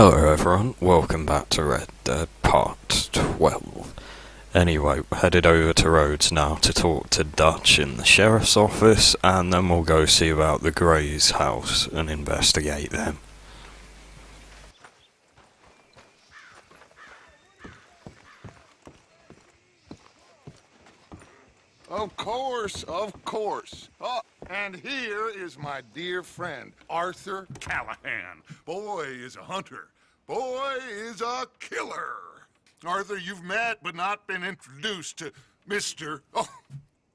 Hello everyone, welcome back to Red Dead Part 12. Anyway, we're headed over to Rhodes now to talk to Dutch in the sheriff's office, and then we'll go see about the Gray's house and investigate them. Of course, of course. Oh, and here is my dear friend, Arthur Callahan. Boy is a hunter. Boy is a killer. Arthur, you've met but not been introduced to Mr. Oh,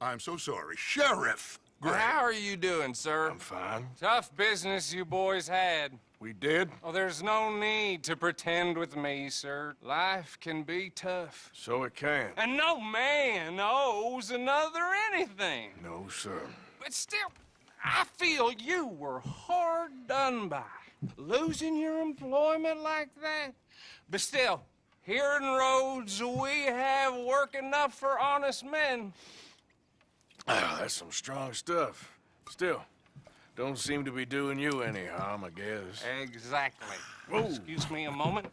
I'm so sorry, Sheriff Gray. How are you doing, sir? I'm fine. Tough business you boys had. We did? Oh, there's no need to pretend with me, sir. Life can be tough. So it can. And no man owes another anything. No, sir. But still, I feel you were hard done by. Losing your employment like that. But still, here in Rhodes, we have work enough for honest men. Oh, that's some strong stuff. Still, don't seem to be doing you any harm, I guess. Exactly. Whoa. Excuse me a moment.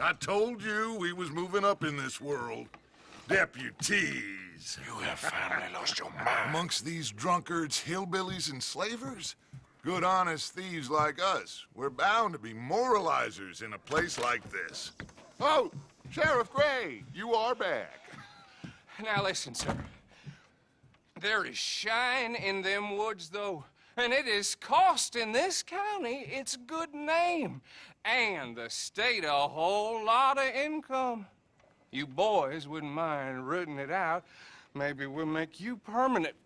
I told you we was moving up in this world. Deputies. You have finally lost your mind. Amongst these drunkards, hillbillies, and slavers? Good, honest thieves like us. We're bound to be moralizers in a place like this. Oh, Sheriff Gray, you are back. Now listen, sir. There is shine in them woods, though, and it is costing this county its good name, and the state a whole lot of income. You boys wouldn't mind rooting it out. Maybe we'll make you permanent.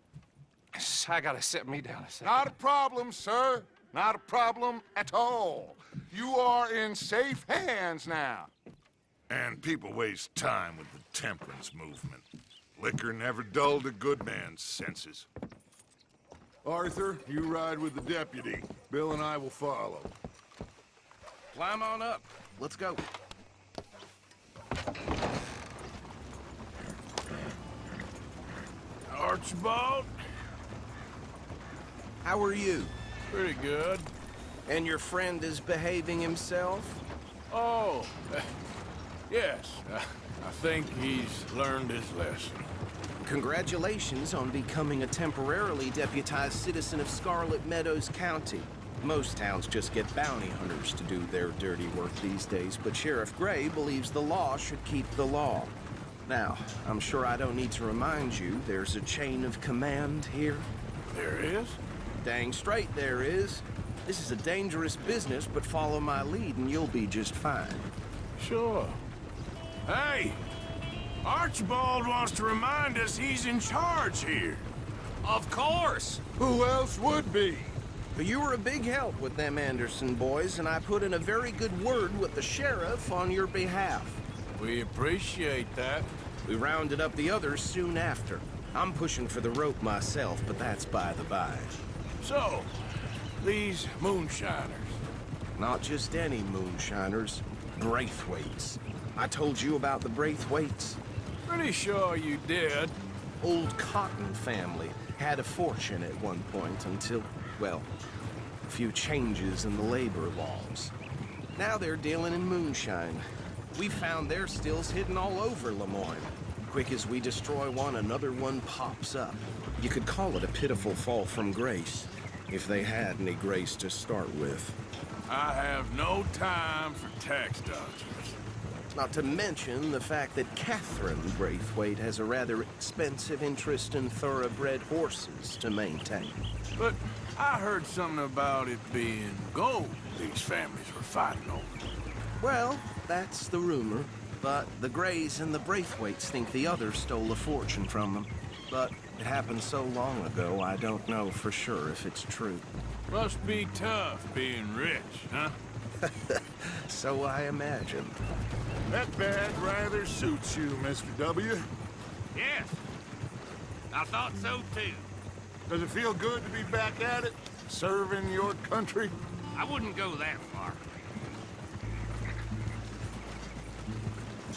I gotta sit me down a second. Not a problem, sir. Not a problem at all. You are in safe hands now. And people waste time with the temperance movement. Liquor never dulled a good man's senses. Arthur, you ride with the deputy. Bill and I will follow. Climb on up. Let's go. Archibald? How are you? Pretty good. And your friend is behaving himself? Oh, yes. I think he's learned his lesson. Congratulations on becoming a temporarily deputized citizen of Scarlet Meadows County. Most towns just get bounty hunters to do their dirty work these days, but Sheriff Gray believes the law should keep the law. Now, I'm sure I don't need to remind you there's a chain of command here. There is? Dang straight there is. This is a dangerous business, but follow my lead and you'll be just fine. Sure. Hey! Archibald wants to remind us he's in charge here. Of course. Who else would be? But you were a big help with them Anderson boys, and I put in a very good word with the sheriff on your behalf. We appreciate that. We rounded up the others soon after. I'm pushing for the rope myself, but that's by the by. So, these moonshiners. Not just any moonshiners, Braithwaites. I told you about the Braithwaites. Pretty sure you did. Old Cotton family had a fortune at one point until, well, a few changes in the labor laws. Now they're dealing in moonshine. We found their stills hidden all over Lemoyne. Quick as we destroy one, another one pops up. You could call it a pitiful fall from grace, if they had any grace to start with. I have no time for tax dodgers. Not to mention the fact that Catherine Braithwaite has a rather expensive interest in thoroughbred horses to maintain. But I heard something about it being gold these families were fighting over. Well, that's the rumor. But the Grays and the Braithwaites think the others stole a fortune from them. But it happened so long ago, I don't know for sure if it's true. Must be tough being rich, huh? So I imagine. That badge rather suits you, Mr. W. Yes. I thought so, too. Does it feel good to be back at it? Serving your country? I wouldn't go that far.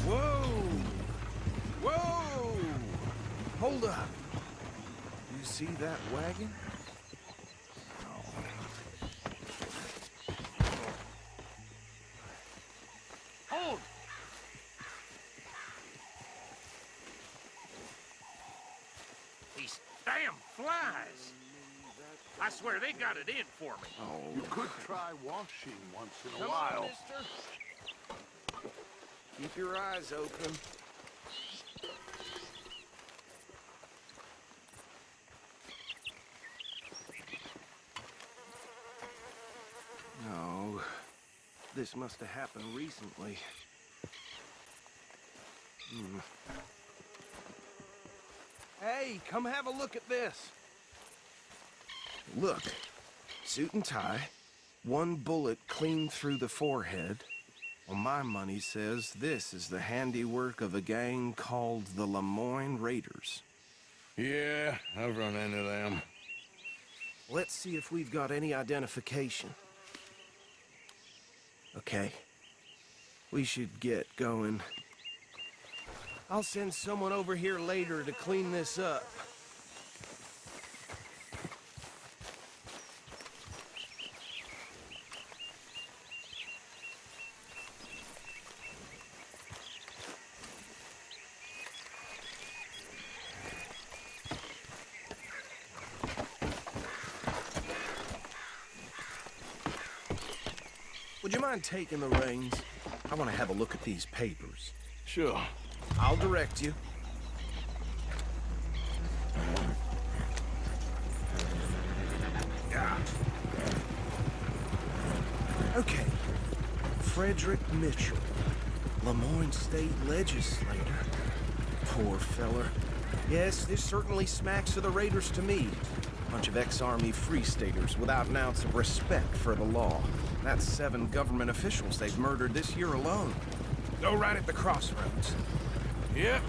Whoa! Whoa! Hold up. You see that wagon? supplies. I swear they got it in for me. You could try washing once in a Come while. on, mister. Keep your eyes open. No, this must have happened recently. Hey, come have a look at this. Look, suit and tie, one bullet clean through the forehead. Well, my money says this is the handiwork of a gang called the Lemoyne Raiders. Yeah, I've run into them. Let's see if we've got any identification. Okay. We should get going. I'll send someone over here later to clean this up. Would you mind taking the reins? I want to have a look at these papers. Sure. I'll direct you. Okay. Frederick Mitchell, Lemoyne State Legislator. Poor feller. Yes, this certainly smacks of the Raiders to me. Bunch of ex-Army Free Staters without an ounce of respect for the law. That's 7 government officials they've murdered this year alone. Go right at the crossroads. Yep.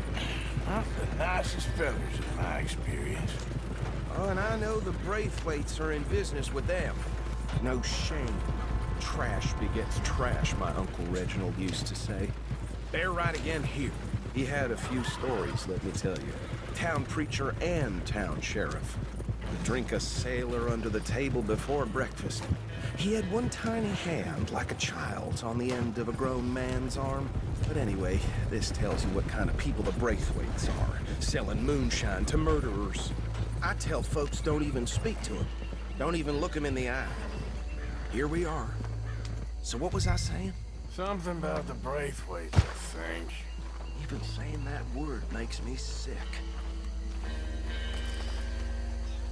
Not the nicest fellas in my experience. Oh, and I know the Braithwaites are in business with them. No shame. Trash begets trash, my Uncle Reginald used to say. They're right again here. He had a few stories, let me tell you. Town preacher and town sheriff. Drink a sailor under the table before breakfast. He had one tiny hand, like a child's, on the end of a grown man's arm. But anyway, this tells you what kind of people the Braithwaites are. Selling moonshine to murderers. I tell folks don't even speak to him. Don't even look him in the eye. Here we are. So what was I saying? Something about the Braithwaites, I think. Even saying that word makes me sick.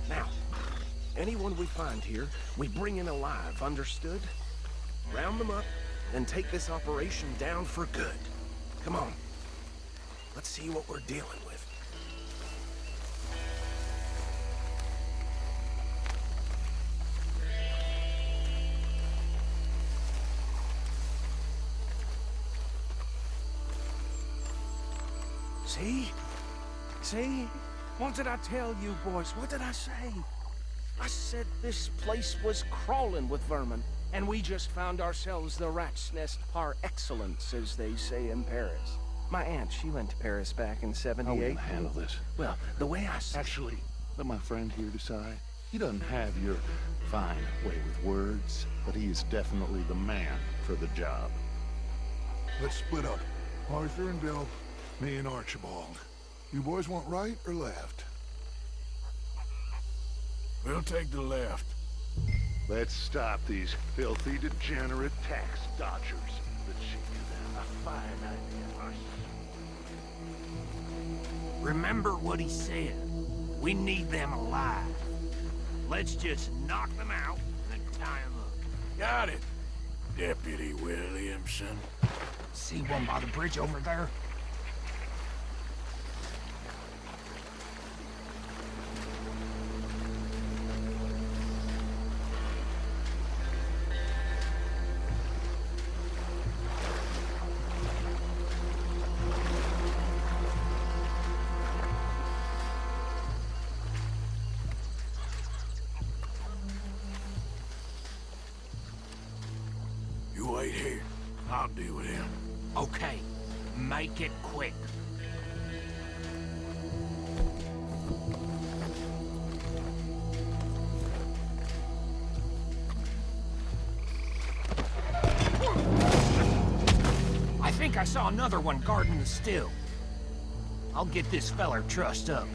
Now, anyone we find here, we bring in alive, understood? Round them up, and take this operation down for good. Come on. Let's see what we're dealing with. See? See? What did I tell you, boys? What did I say? I said this place was crawling with vermin, and we just found ourselves the rat's nest par excellence, as they say in Paris. My aunt, she went to Paris back in How '78. will you handle this? Well, the way I said... Actually, let my friend here decide. He doesn't have your fine way with words, but he is definitely the man for the job. Let's split up. Arthur and Bill, me and Archibald. You boys want right or left? We'll take the left. Let's stop these filthy, degenerate tax dodgers. Let's see them. A fine idea. Remember what he said. We need them alive. Let's just knock them out and then tie them up. Got it, Deputy Williamson. See one by the bridge over there? You wait here. I'll deal with him. Okay, make it quick. I think I saw another one guarding the still. I'll get this feller trussed up.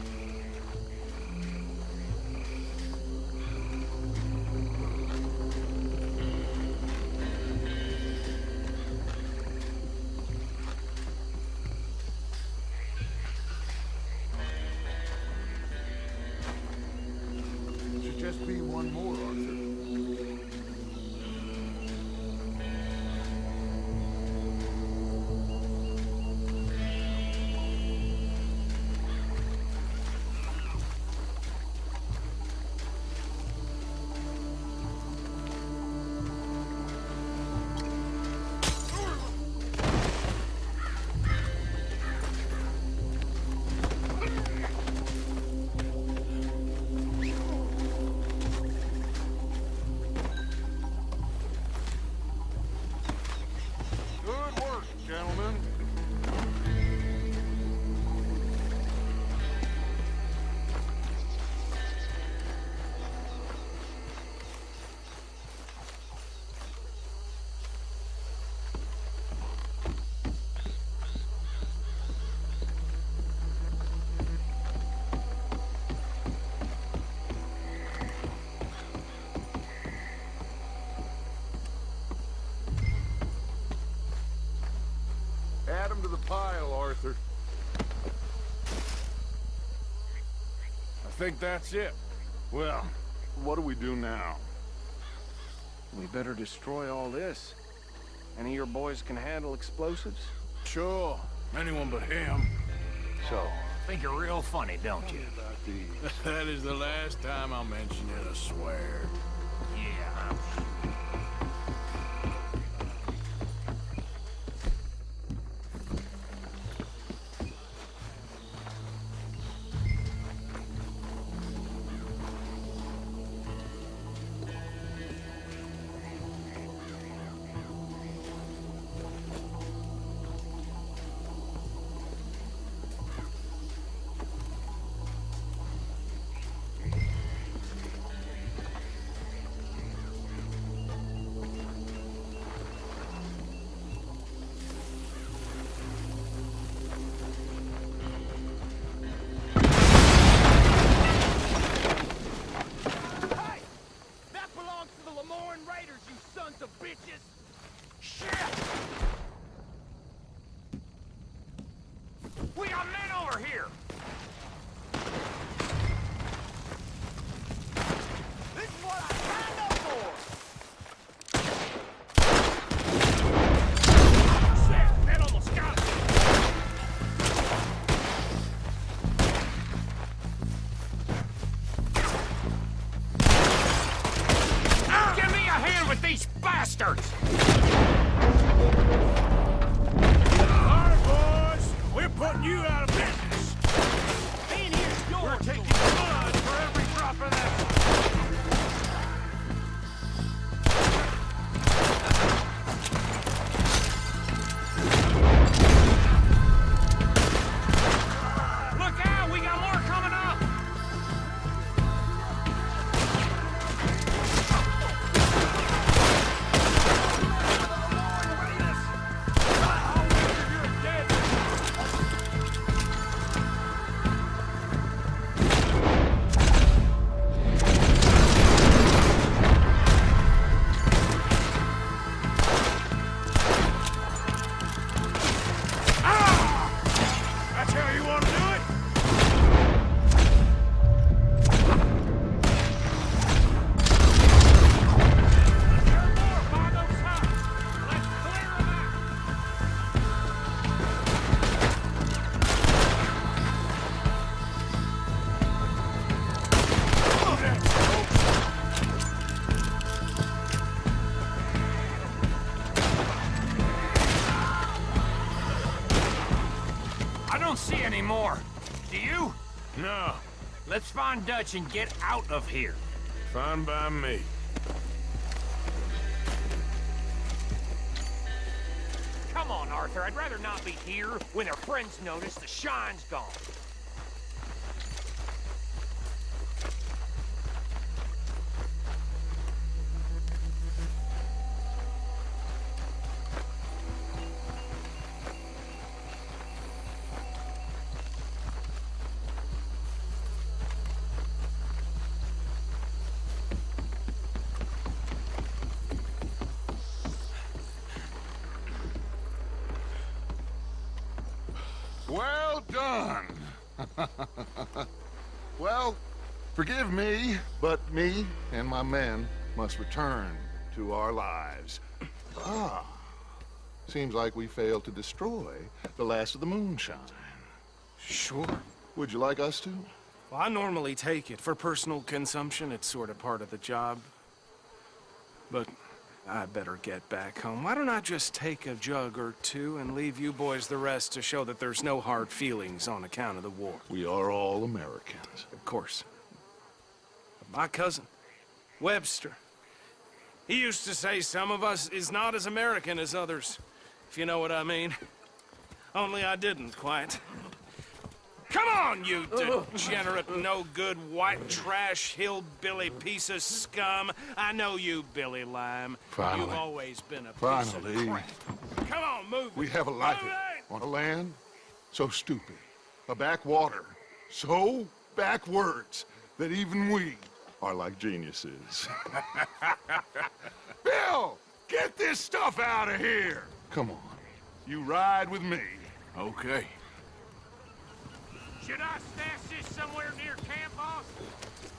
him to the pile, Arthur. I think that's it. Well, what do we do now? We better destroy all this. Any of your boys can handle explosives? Sure, anyone but him. So, Think you're real funny, don't you? about these. That is the last time I'll mention it, I swear. Yeah, I'm sure. We got men over here! This is what I signed up for! Shit, that almost got me! Give me a hand with these bastards! We're putting you out of business. Being here's yours. We're taking blood for every drop of that. Look out, we got more coming up. See any more? Do you? No, Let's find Dutch and get out of here. fine by me. Come on, Arthur. I'd rather not be here when their friends notice the shine's gone. Well done. Well, forgive me, but me and my men must return to our lives. Ah, seems like we failed to destroy the last of the moonshine. Sure. Would you like us to? Well, I normally take it. For personal consumption, it's sort of part of the job. But I better get back home. Why don't I just take a jug or two and leave you boys the rest to show that there's no hard feelings on account of the war? We are all Americans. Of course. My cousin, Webster, he used to say some of us is not as American as others, if you know what I mean. Only I didn't quite. Come on, you degenerate, no-good, white trash, hillbilly piece of scum. I know you, Billy Lime. Finally. You've always been a piece Finally. of crap. Come on, move it. We have a life Move it! on a land so stupid, a backwater so backwards that even we are like geniuses. Bill, get this stuff out of here. Come on, you ride with me. Okay. Should I stash this somewhere near camp, boss?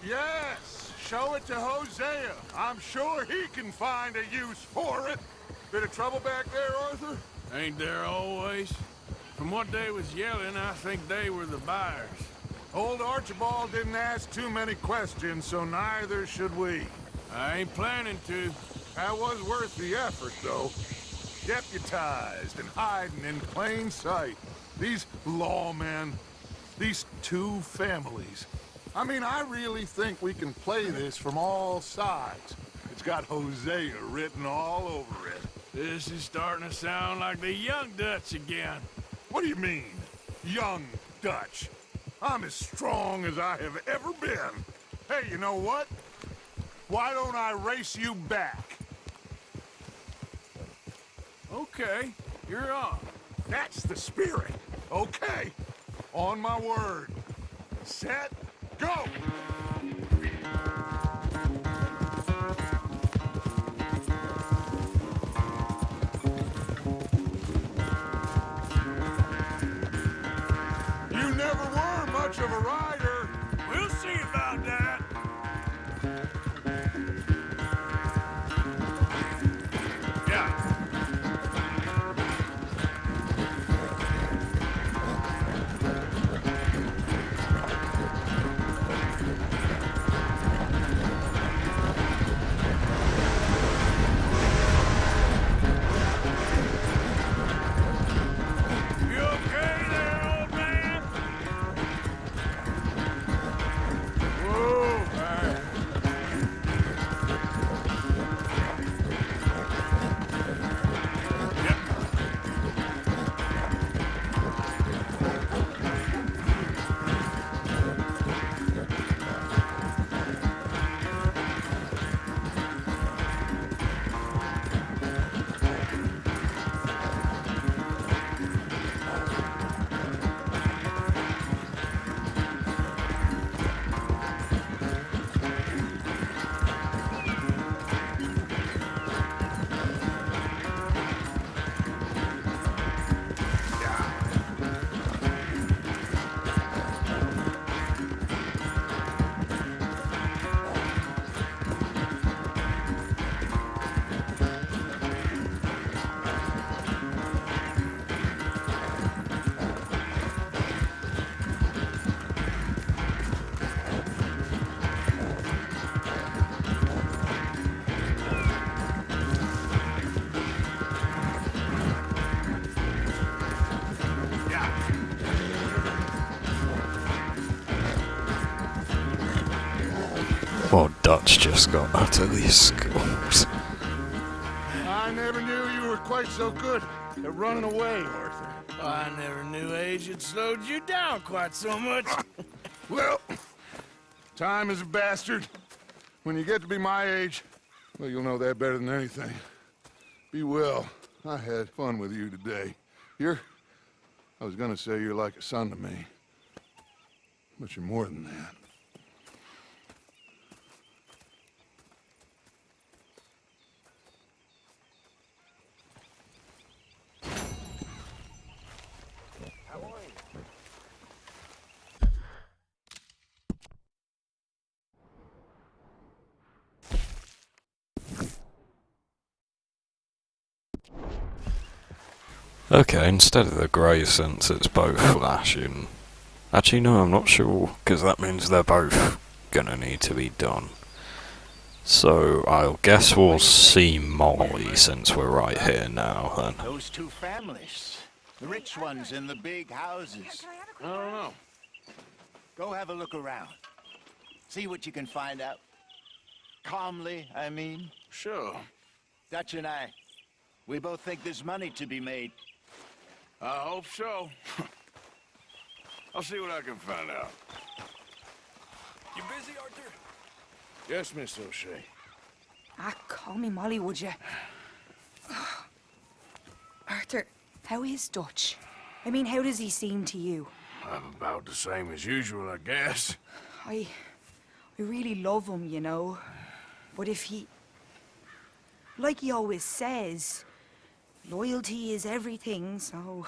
Yes, show it to Hosea. I'm sure he can find a use for it. Bit of trouble back there, Arthur? Ain't there always? From what they was yelling, I think they were the buyers. Old Archibald didn't ask too many questions, so neither should we. I ain't planning to. That was worth the effort, though. Deputized and hiding in plain sight. These lawmen, these two families. I mean, I really think we can play this from all sides. It's got Hosea written all over it. This is starting to sound like the young Dutch again. What do you mean, young Dutch? I'm as strong as I have ever been. Hey, you know what? Why don't I race you back? Okay, you're on. That's the spirit. Okay, on my word. Set, go! You never were much of a rider. We'll see about that. Yeah. You okay there, old man? Whoa, man. Well, Dutch just got utterly schooled. I never knew you were quite so good at running away, Arthur. I never knew age had slowed you down quite so much. Well, time is a bastard. When you get to be my age, well, you'll know that better than anything. Be well. I had fun with you today. I was gonna say you're like a son to me. But you're more than that. Okay, instead of the grey since it's both flashing. Actually, no, I'm not sure, because that means they're both gonna need to be done. So, I'll guess we'll see Molly since we're right here now, then. Those two families. The rich ones in the big houses. I don't know. Go have a look around. See what you can find out. Calmly, I mean. Sure. Dutch and I, we both think there's money to be made. I hope so. I'll see what I can find out. You busy, Arthur? Yes, Miss O'Shea. Ah, call me Molly, would you? Arthur, how is Dutch? I mean, how does he seem to you? About the same as usual, I guess. I really love him, you know. But if he... Like he always says, loyalty is everything, so...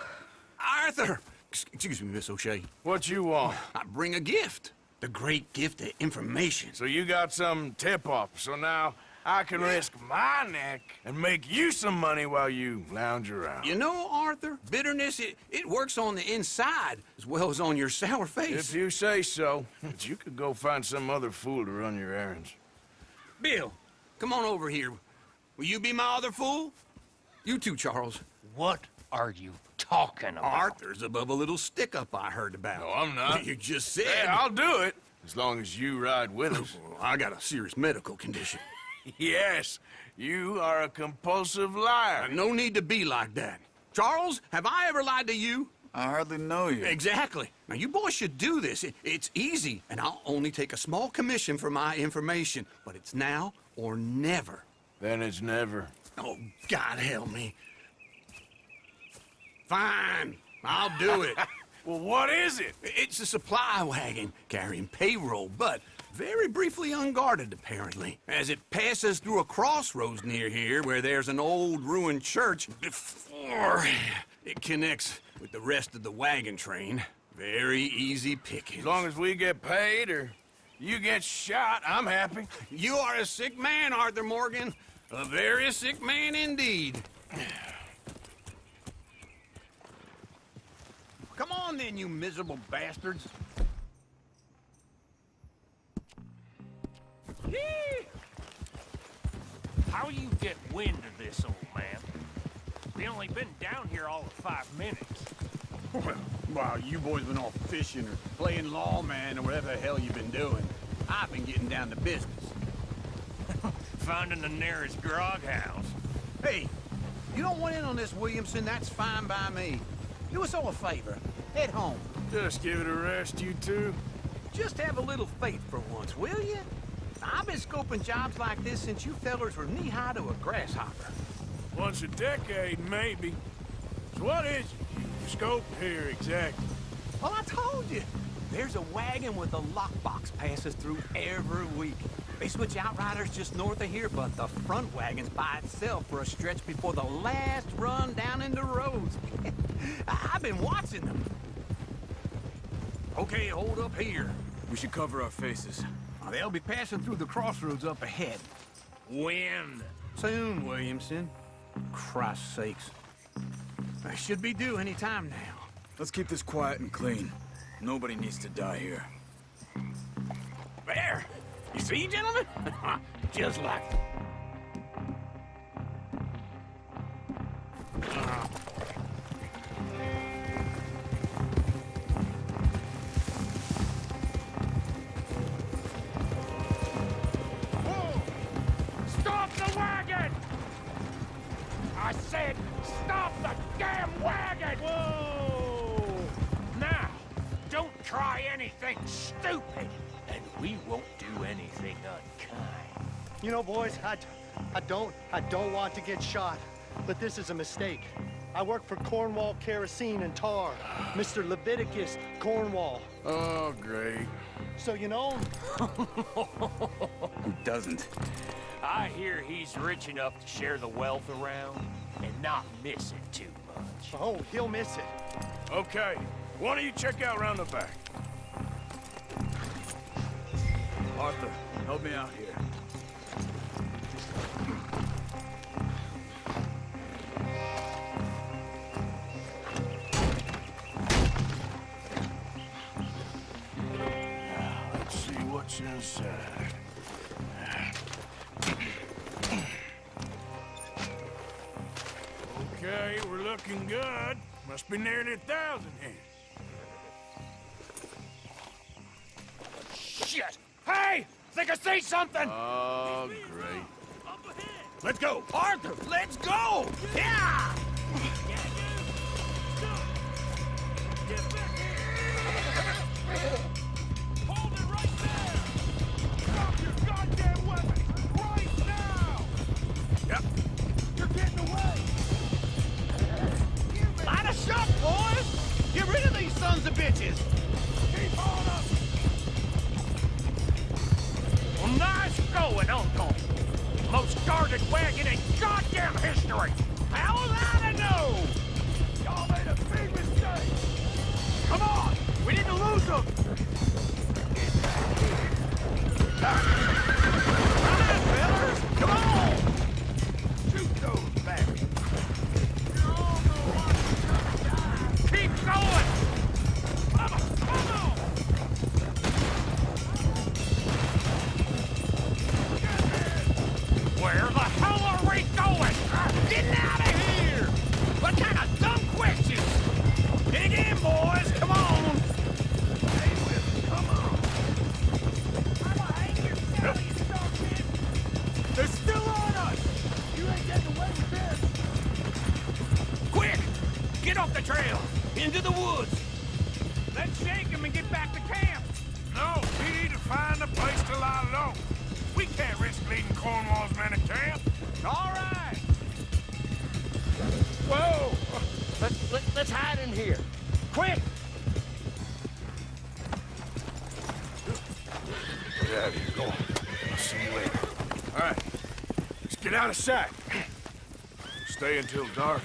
Arthur! Excuse me, Miss O'Shea. What you want? I bring a gift. The great gift of information. So you got some tip-off, so now I can risk my neck and make you some money while you lounge around. You know, Arthur, bitterness, it works on the inside as well as on your sour face. If you say so. But you could go find some other fool to run your errands. Bill, come on over here. Will you be my other fool? You too, Charles. What are you talking about? Arthur's above a little stick-up I heard about. No, I'm not. You just said... Hey, I'll do it, as long as you ride with us. I got a serious medical condition. Yes, you are a compulsive liar. No need to be like that. Charles, have I ever lied to you? I hardly know you. Exactly. Now, you boys should do this. It's easy, and I'll only take a small commission for my information. But it's now or never. Then it's never. Oh, God help me. Fine, I'll do it. Well, what is it? It's a supply wagon carrying payroll, but very briefly unguarded, apparently. As it passes through a crossroads near here where there's an old ruined church before it connects with the rest of the wagon train. Very easy pickings. As long as we get paid or you get shot, I'm happy. You are a sick man, Arthur Morgan. A very sick man indeed. Come on then, you miserable bastards. How you get wind of this, old man? We only been down here all of 5 minutes. Well, while you boys been off fishing or playing lawman or whatever the hell you've been doing, I've been getting down to business. Finding the nearest grog house. Hey, you don't want in on this, Williamson, that's fine by me. Do us all a favor. Head home. Just give it a rest, you two. Just have a little faith for once, will you? I've been scoping jobs like this since you fellers were knee-high to a grasshopper. Once a decade, maybe. So what is it you scope here exactly? Well, I told you. There's a wagon with a lockbox passes through every week. They switch outriders just north of here, but the front wagon's by itself for a stretch before the last run down into roads. I've been watching them. Okay, hold up here. We should cover our faces. They'll be passing through the crossroads up ahead. When? Soon, Williamson. Christ's sakes. I should be due any time now. Let's keep this quiet and clean. Nobody needs to die here. There! You see, gentlemen? Just like... Stop the wagon! I said, stop the damn wagon! Whoa! Now, don't try anything stupid, and we won't do anything unkind. You know, boys, I don't want to get shot, but this is a mistake. I work for Cornwall Kerosene and Tar, Mr. Leviticus Cornwall. Oh, great. So you know him? Who doesn't? I hear he's rich enough to share the wealth around and not miss it too much. Oh, he'll miss it. Okay, why don't you check out around the back? Arthur, help me out here. Let's see what's inside. Okay, we're looking good. Must be nearly 1,000 here. Shit! Hey! Think I see something! Oh, great. Let's go! Arthur, let's go! Yeah! Hold it right there! Drop your goddamn weapon! Right now! Yep. You're getting away! Light a shot, boys! Get rid of these sons of bitches! Keep on up! Well, nice going, Uncle! Most guarded wagon in goddamn history! How was I to know? Y'all made a big mistake! off the trail! Into the woods! Let's shake him and get back to camp! No, we need to find a place to lie low. We can't risk leading Cornwall's men to camp. All right! Whoa! Let's hide in here. Quick! Get out of here. Go on. I'll see you later. All right. Let's get out of sight. Stay until dark,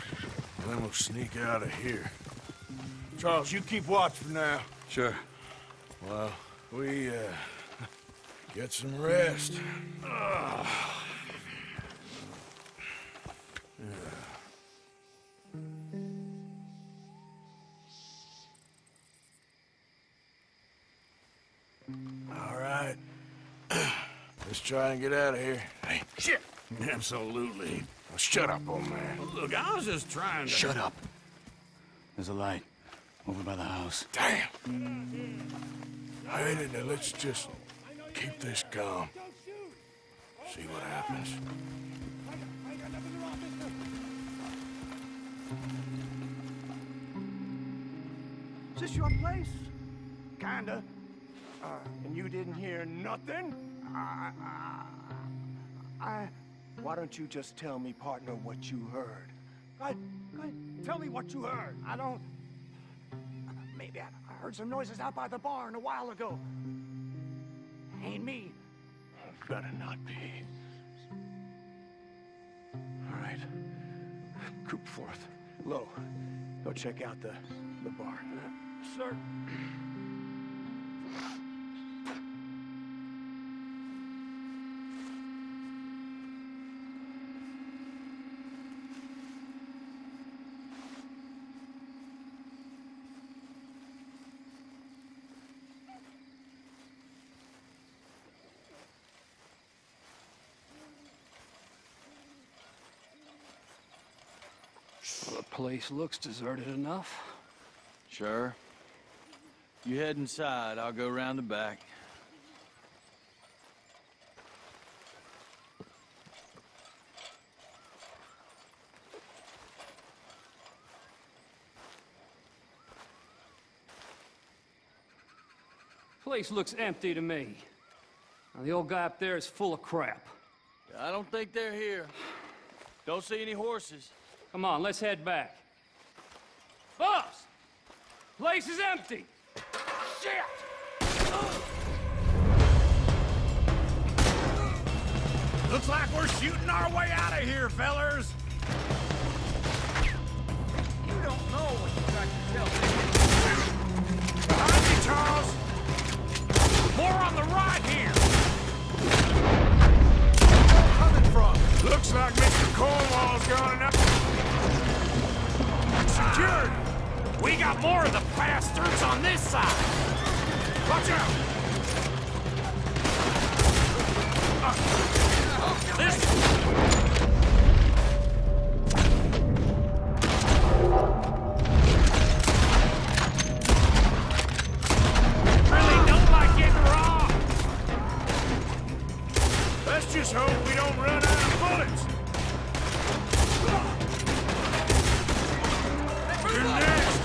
and then we'll sneak out of here. Charles, you keep watch for now. Sure. Well, we, get some rest. All right. Let's try and get out of here. Hey, shit! Absolutely. Well, shut up, old man. Look, I was just trying to... Shut up. There's a light over by the house. Damn! Hey, now let's just keep this calm. See what happens. Is this your place? Kinda. And you didn't hear nothing? Why don't you just tell me, partner, what you heard? Go ahead. Tell me what you heard. I don't... Maybe I heard some noises out by the barn a while ago. Ain't me. Better not be. All right. Coop forth. Lo, go check out the barn. Sir. Well, the place looks deserted enough. Sure. You head inside, I'll go around the back. Place looks empty to me. Now, the old guy up there is full of crap. I don't think they're here. Don't see any horses. Come on, let's head back. Boss! Place is empty! Shit! Looks like we're shooting our way out of here, fellers! You don't know what you got to tell me. Behind me, Charles! More on the right here! Where are coming from? Looks like Mr. Cornwall's gone up. Secured! We got more of the bastards on this side! Watch out! Really don't like getting robbed! Let's just hope we don't run out of bullets. You're next.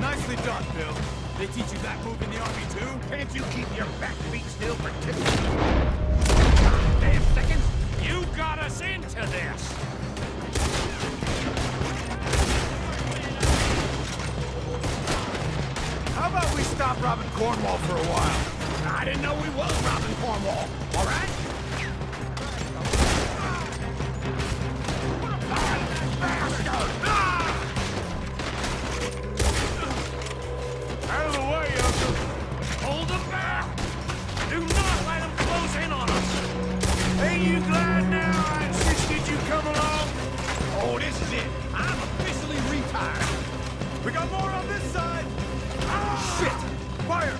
Nicely done, Bill. They teach you that move in the army, too? Can't you keep your back feet still for 10 seconds? You got us into this! How about we stop robbing Cornwall for a while? I didn't know we was robbing Cornwall, all right? Out of the way, Uncle. Hold them back! Do not let them close in on us! Ain't you glad now I insisted you come along? Oh, this is it. I'm officially retired. We got more on this side. Ah! Shit! Fire!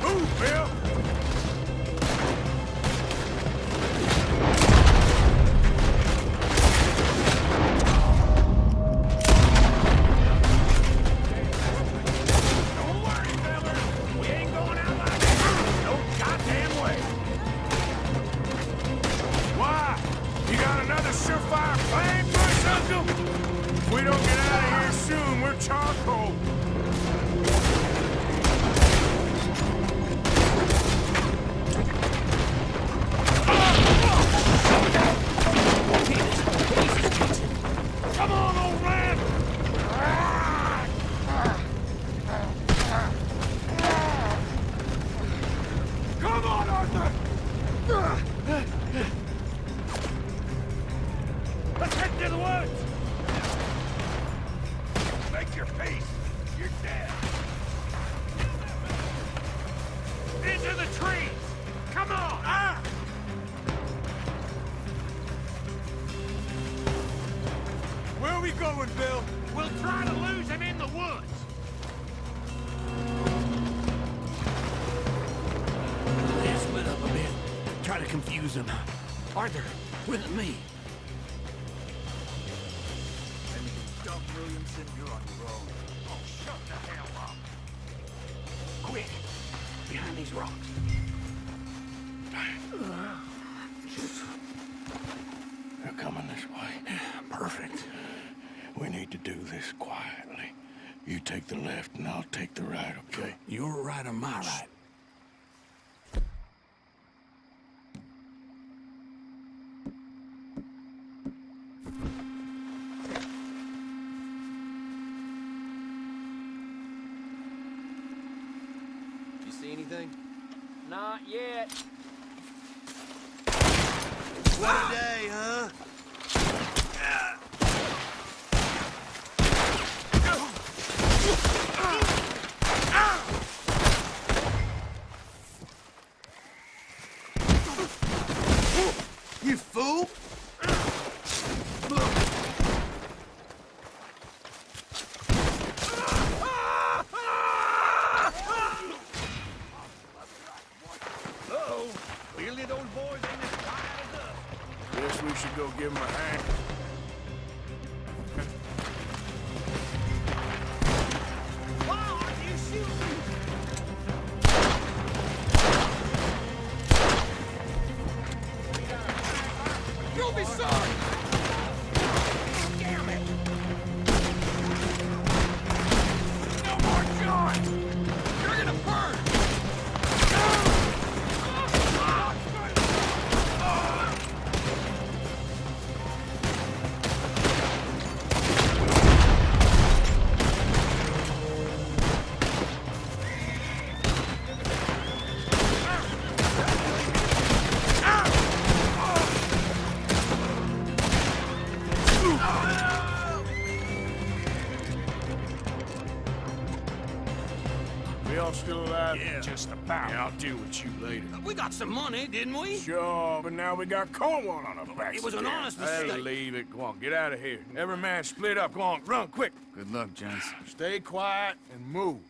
Move, Bill! him! If we don't get out of here soon, we're charcoal! Come on, old man! Come on, Arthur! Let's head to the woods! Make your peace! You're dead! Into the trees! Come on! Ah! Where are we going, Bill? We'll try to lose him in the woods! They split up a bit. Try to confuse them. Arthur, with me. Dump Williamson, you're on your own. Oh, shut the hell up. Quick! Behind these rocks. They're coming this way. Perfect. We need to do this quietly. You take the left and I'll take the right, okay? Your right or my right? You see anything? Not yet. What a day, huh? You fool! Uh-oh. Clearly those boys ain't as quiet as us. Guess we should go give him a hand. Why aren't you shooting? You'll be sorry! Damn it! No more John! You're gonna burn! We all still alive? Yeah. Just about. Yeah, I'll deal with you later. We got some money, didn't we? Sure, but now we got Cornwall on our backs. It was an again. honest Hey, mistake. leave it. Go on, get out of here. Every man split up. Go on, run, quick. Good luck, gents. Stay quiet and move.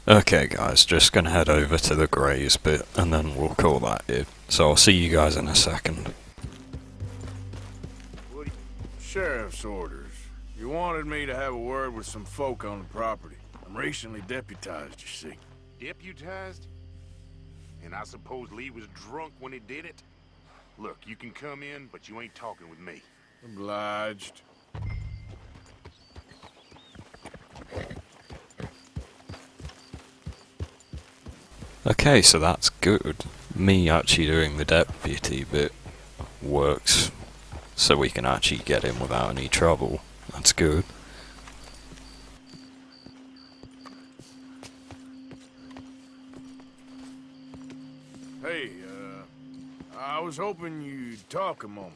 Okay guys, just gonna head over to the graze bit and then we'll call that it. So I'll see you guys in a second. Sheriff's orders. You wanted me to have a word with some folk on the property. I'm recently deputized, you see. Deputized? And I suppose Lee was drunk when he did it? Look, you can come in, but you ain't talking with me. Obliged. Okay, so that's good. Me actually doing the deputy bit works, so we can actually get in without any trouble. That's good. Hey, I was hoping you'd talk a moment.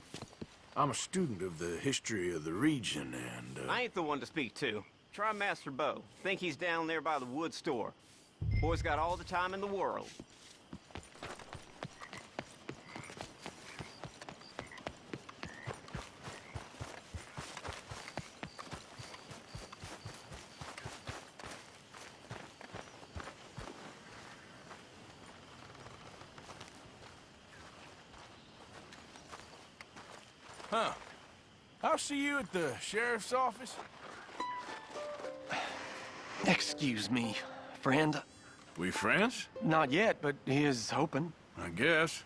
I'm a student of the history of the region, and, I ain't the one to speak to. Try Master Bo. Think he's down there by the wood store. Boy's got all the time in the world. Huh. I'll see you at the sheriff's office. Excuse me, friend. We friends? Not yet, but here's hoping. I guess.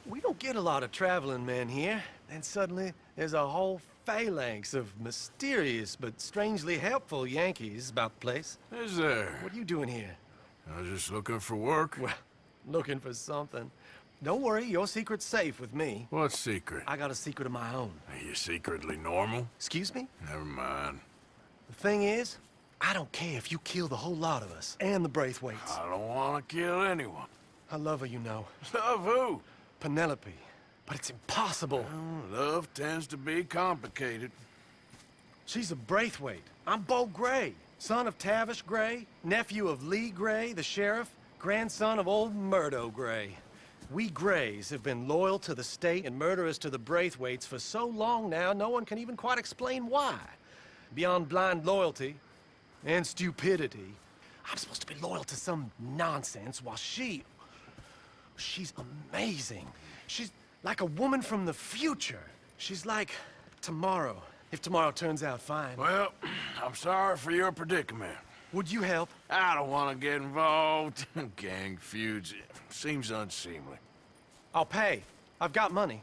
We don't get a lot of traveling men here. Then suddenly, there's a whole phalanx of mysterious but strangely helpful Yankees about the place. Is there? What are you doing here? I was just looking for work. Well, looking for something. Don't worry, your secret's safe with me. What secret? I got a secret of my own. Are you secretly normal? Excuse me? Never mind. The thing is, I don't care if you kill the whole lot of us, and the Braithwaites. I don't want to kill anyone. I love her, you know. Love who? Penelope. But it's impossible. Well, love tends to be complicated. She's a Braithwaite. I'm Bo Gray, son of Tavish Gray, nephew of Lee Gray, the sheriff, grandson of old Murdo Gray. We Grays have been loyal to the state and murderous to the Braithwaites for so long now, no one can even quite explain why. Beyond blind loyalty and stupidity, I'm supposed to be loyal to some nonsense while she's amazing. She's like a woman from the future. She's like tomorrow, if tomorrow turns out fine. Well, I'm sorry for your predicament. Would you help? I don't want to get involved. Gang feuds seems unseemly. I'll pay. I've got money.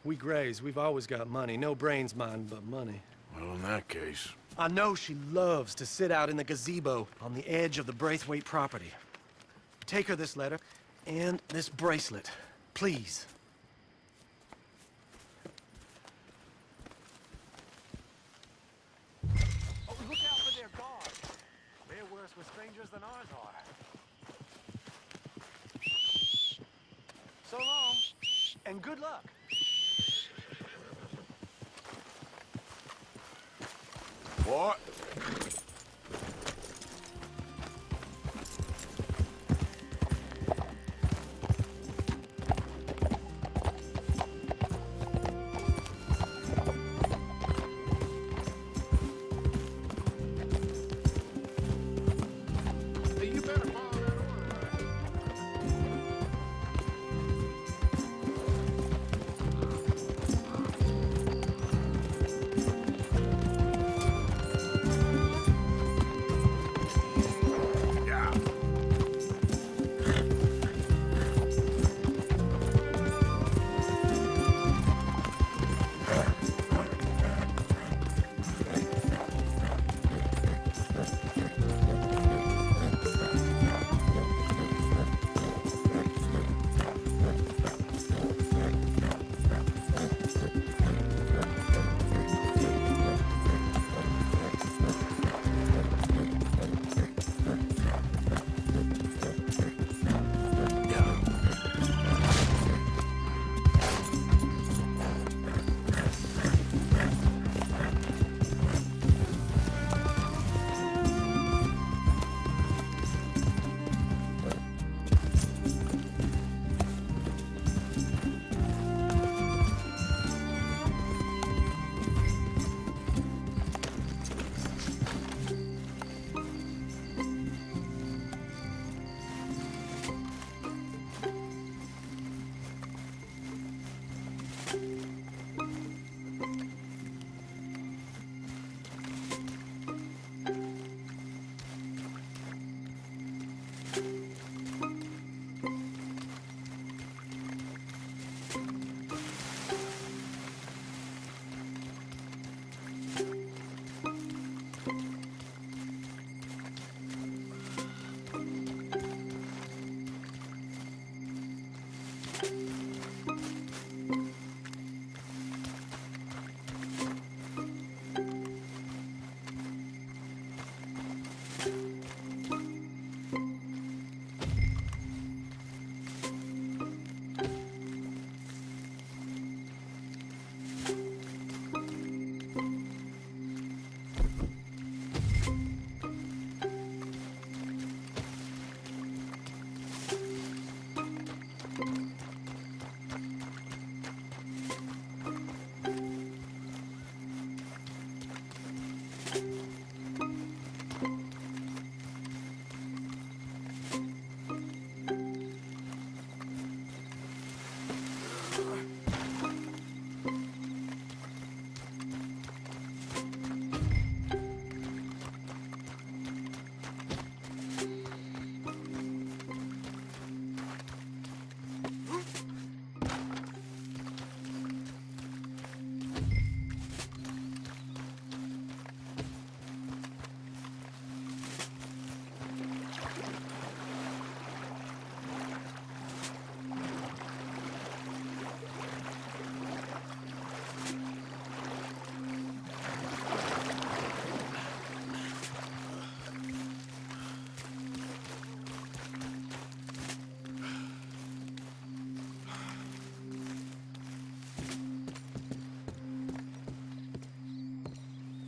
We Grays, we've always got money. No brains, mind, but money. Well, in that case... I know she loves to sit out in the gazebo on the edge of the Braithwaite property. Take her this letter and this bracelet, please. Oh, look out for their guards. They're worse with strangers than ours are. So long, and good luck. What? You better follow that order.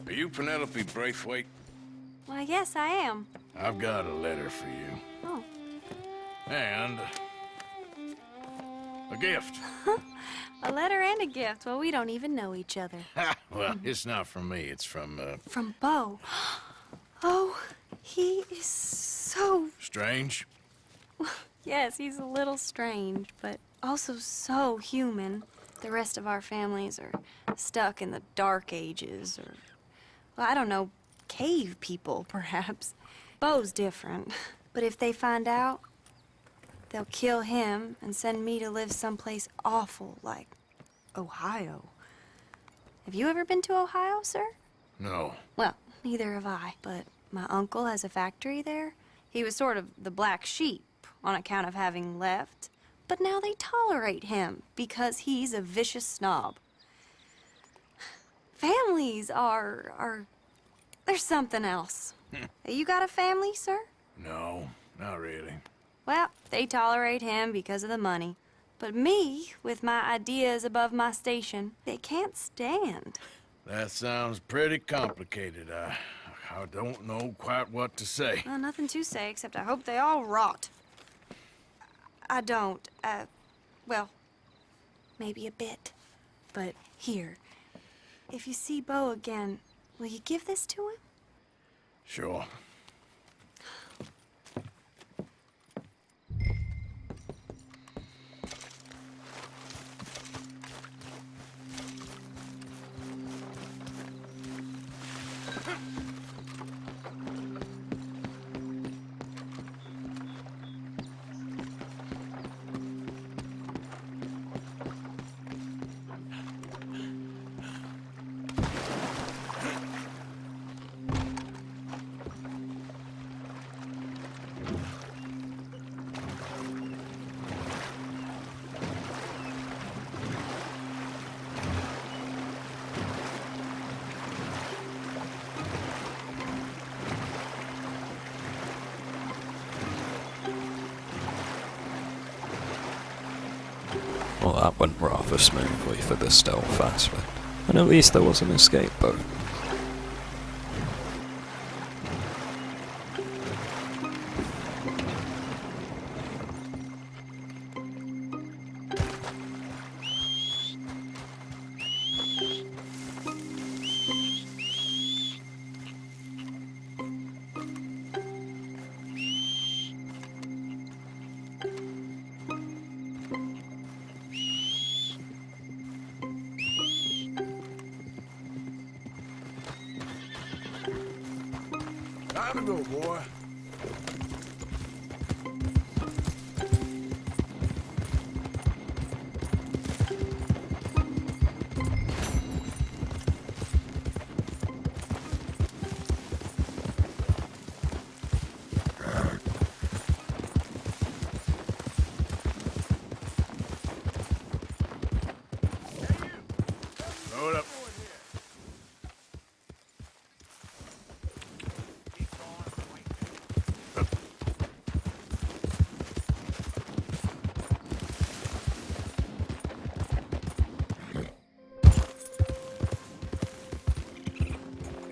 Are you Penelope Braithwaite? Why, yes, I am. I've got a letter for you. Oh. And a gift. A letter and a gift. Well, we don't even know each other. Well, it's not from me. It's from, From Beau. Oh, he is so... Strange? Yes, he's a little strange, but also so human. The rest of our families are stuck in the Dark Ages, or, well, I don't know, cave people, perhaps. Beau's different. But if they find out, they'll kill him and send me to live someplace awful like Ohio. Have you ever been to Ohio, sir? No. Well, neither have I, but my uncle has a factory there. He was sort of the black sheep on account of having left, but now they tolerate him because he's a vicious snob. Families are there's something else. You got a family, sir? No, not really. Well, they tolerate him because of the money. But me, with my ideas above my station, they can't stand. That sounds pretty complicated. I don't know quite what to say. Well, nothing to say, except I hope they all rot. I don't, well, maybe a bit. But here, if you see Beau again, will you give this to him? Sure. Well, that went rather smoothly for the stealth aspect. And at least there was an escape boat. Time to go, boy. Load up.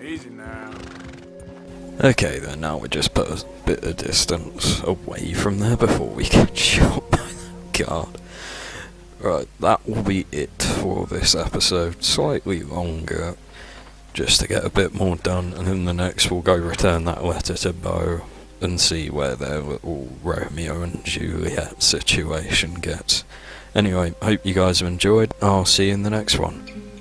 Easy now. Okay then, now we just put a bit of distance away from there before we get shot by that guard. Right, that will be it for this episode. Slightly longer, just to get a bit more done, and in the next we'll go return that letter to Beau and see where their little Romeo and Juliet situation gets. Anyway, hope you guys have enjoyed. I'll see you in the next one.